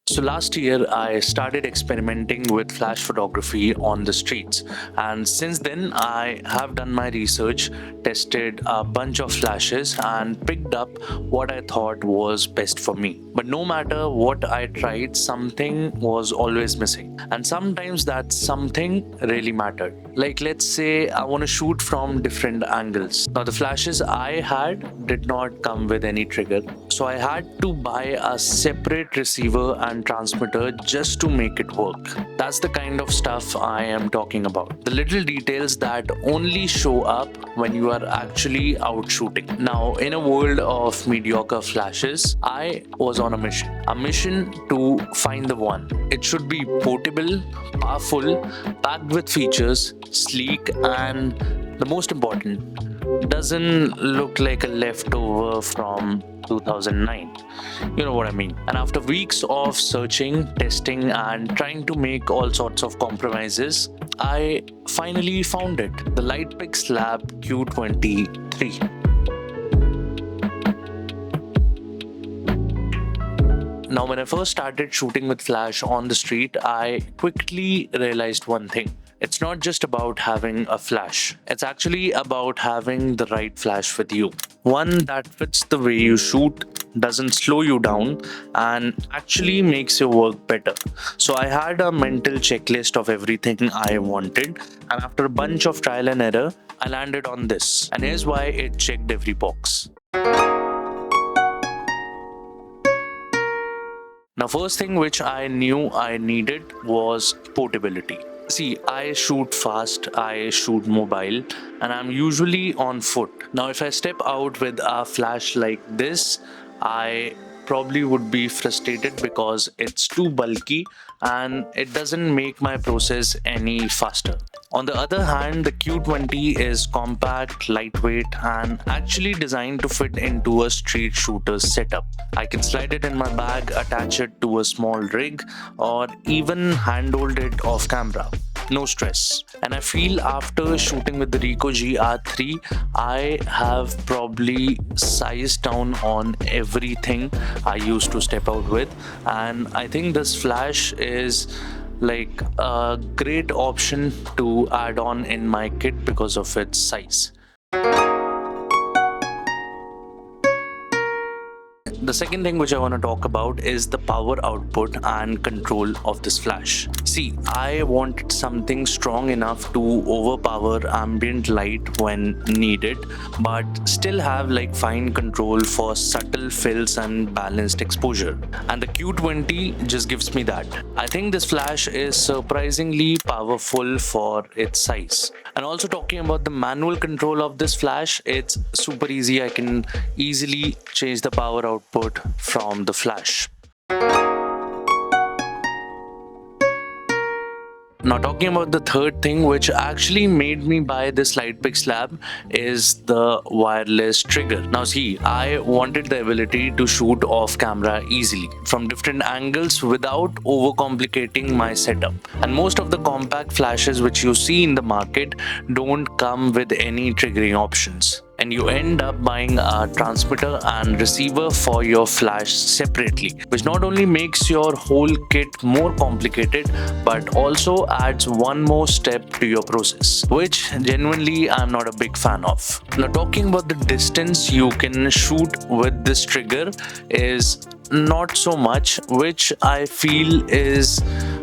So last year, I started experimenting with flash photography on the streets, and since then, I have done my research, tested a bunch of flashes, and picked up what I thought was best for me. But no matter what I tried, something was always missing, and sometimes that something really mattered. Like, let's say I want to shoot from different angles. Now, the flashes I had did not come with any trigger, so I had to buy a separate receiver and transmitter just to make it work. That's the kind of stuff I am talking about. The little details that only show up when you are actually out shooting. Now, in a world of mediocre flashes, I was on a mission to find the one. It should be portable, powerful, packed with features, sleek, and the most important, doesn't look like a leftover from 2009. You know what I mean. And after weeks of searching, testing, and trying to make all sorts of compromises, I finally found it, the LightPix Lab Q20III. Now, when I first started shooting with flash on the street, I quickly realized one thing. It's not just about having a flash. It's actually about having the right flash with you. One that fits the way you shoot, doesn't slow you down, and actually makes your work better. So I had a mental checklist of everything I wanted, and after a bunch of trial and error, I landed on this. And here's why it checked every box. Now, first thing which I knew I needed was portability. See, I shoot fast, I shoot mobile, and I'm usually on foot. Now, if I step out with a flash like this, I probably would be frustrated because it's too bulky and it doesn't make my process any faster. On the other hand, the Q20 is compact, lightweight, and actually designed to fit into a street shooter's setup. I can slide it in my bag, attach it to a small rig, or even handhold it off camera. No stress. And I feel after shooting with the Ricoh GR3, I have probably sized down on everything I used to step out with, and I think this flash is like a great option to add on in my kit because of its size. The second thing which I want to talk about is the power output and control of this flash. See, I wanted something strong enough to overpower ambient light when needed, but still have like fine control for subtle fills and balanced exposure. And the Q20 just gives me that. I think this flash is surprisingly powerful for its size. And also talking about the manual control of this flash, it's super easy. I can easily change the power output from the flash. Now, talking about the third thing which actually made me buy this LightPix Lab is the wireless trigger. Now see, I wanted the ability to shoot off camera easily from different angles without overcomplicating my setup. And most of the compact flashes which you see in the market don't come with any triggering options, and you end up buying a transmitter and receiver for your flash separately, which not only makes your whole kit more complicated but also adds one more step to your process, which genuinely I'm not a big fan of. Now, talking about the distance you can shoot with this trigger is not so much, which I feel is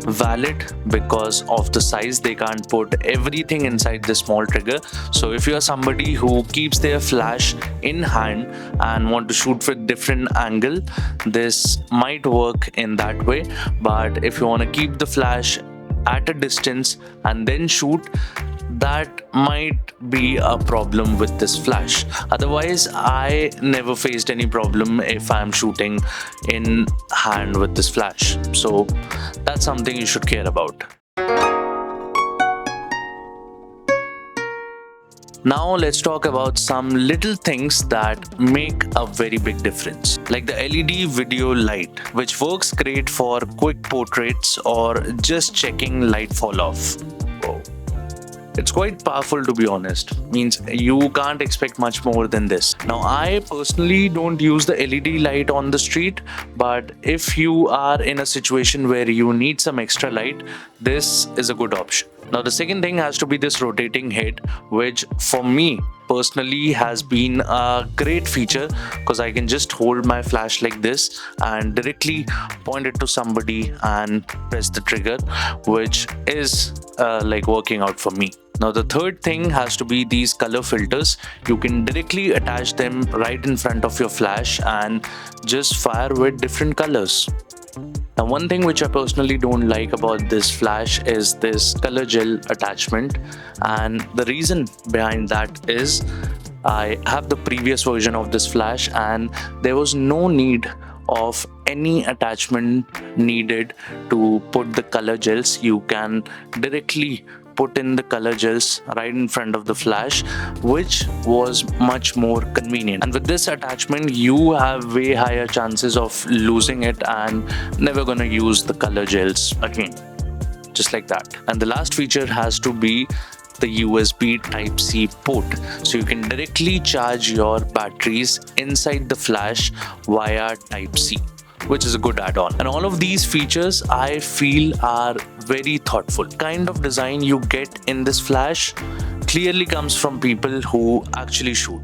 valid because of the size. They can't put everything inside this small trigger. So if you are somebody who keeps their flash in hand and want to shoot with different angle, this might work in that way. But if you want to keep the flash at a distance and then shoot, that might be a problem with this flash. Otherwise, I never faced any problem if I'm shooting in hand with this flash. So that's something you should care about. Now let's talk about some little things that make a very big difference, like the LED video light, which works great for quick portraits or just checking light fall off. It's quite powerful, to be honest. Means you can't expect much more than this. Now, I personally don't use the LED light on the street, but if you are in a situation where you need some extra light, this is a good option. Now, the second thing has to be this rotating head, which for me personally has been a great feature because I can just hold my flash like this and directly point it to somebody and press the trigger, which is like working out for me. Now, the third thing has to be these color filters. You can directly attach them right in front of your flash and just fire with different colors. Now, one thing which I personally don't like about this flash is this color gel attachment, and the reason behind that is I have the previous version of this flash and there was no need of any attachment needed to put the color gels. You can directly put in the color gels right in front of the flash, which was much more convenient. And with this attachment, you have way higher chances of losing it and never gonna use the color gels again, just like that. And the last feature has to be the USB Type-C port, so you can directly charge your batteries inside the flash via Type-C, which is a good add-on. And all of these features I feel are very thoughtful. Kind of design you get in this flash clearly comes from people who actually shoot.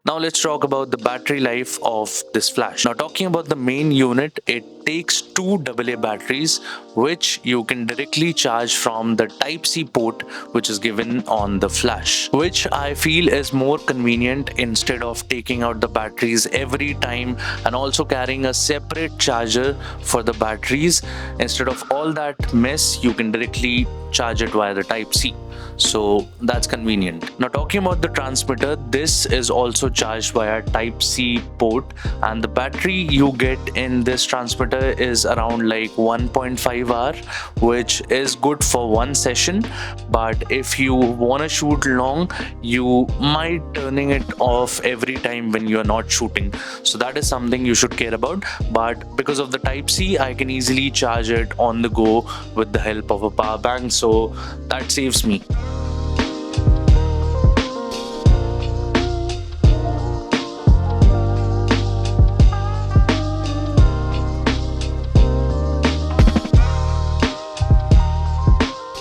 Now let's talk about the battery life of this flash. Now, talking about the main unit, it takes two AA batteries which you can directly charge from the Type-C port which is given on the flash, which I feel is more convenient instead of taking out the batteries every time and also carrying a separate charger for the batteries. Instead of all that mess, you can directly charge it via the Type-C. So that's convenient. Now, talking about the transmitter, this is also charged via Type-C port, and the battery you get in this transmitter is around like 1.5 hour, which is good for one session. But if you want to shoot long, you might turning it off every time when you are not shooting. So that is something you should care about. But because of the Type-C, I can easily charge it on the go with the help of a power bank, so that saves me.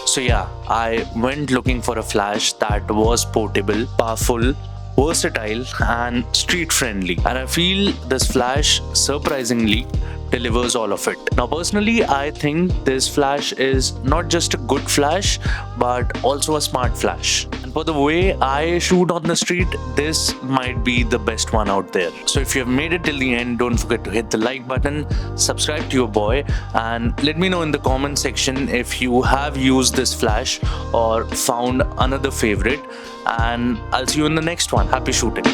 So yeah, I went looking for a flash that was portable, powerful, versatile and street friendly, and I feel this flash surprisingly delivers all of it. Now, personally, I think this flash is not just a good flash but also a smart flash, and for the way I shoot on the street, this might be the best one out there. So if you have made it till the end, don't forget to hit the like button, subscribe to your boy, and let me know in the comment section if you have used this flash or found another favorite, and I'll see you in the next one. Happy shooting.